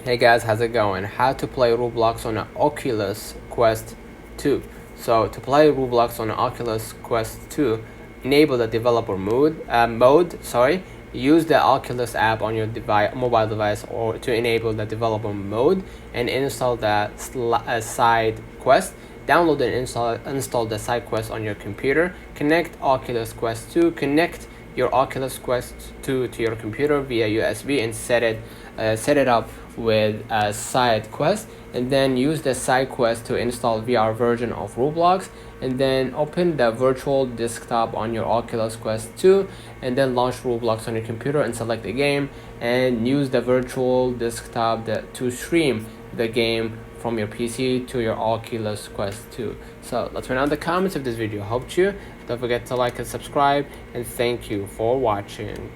Hey guys, how's it going? How to play Roblox on an Oculus Quest 2. So to play Roblox on an Oculus Quest 2, enable the developer mode. Use the Oculus app on your mobile device or to enable the developer mode and install the side quest. Download and install the side quest on your computer. Connect Oculus Quest 2. Connect your Oculus Quest 2 to your computer via USB and set it up with a side quest, and then use the side quest to install VR version of Roblox, and then open the virtual desktop on your Oculus Quest 2 and then launch Roblox on your computer and select the game and use the virtual desktop to stream the game from your PC to your Oculus Quest 2. So let's find out the comments if this video helped you. Don't forget to like and subscribe, and thank you for watching.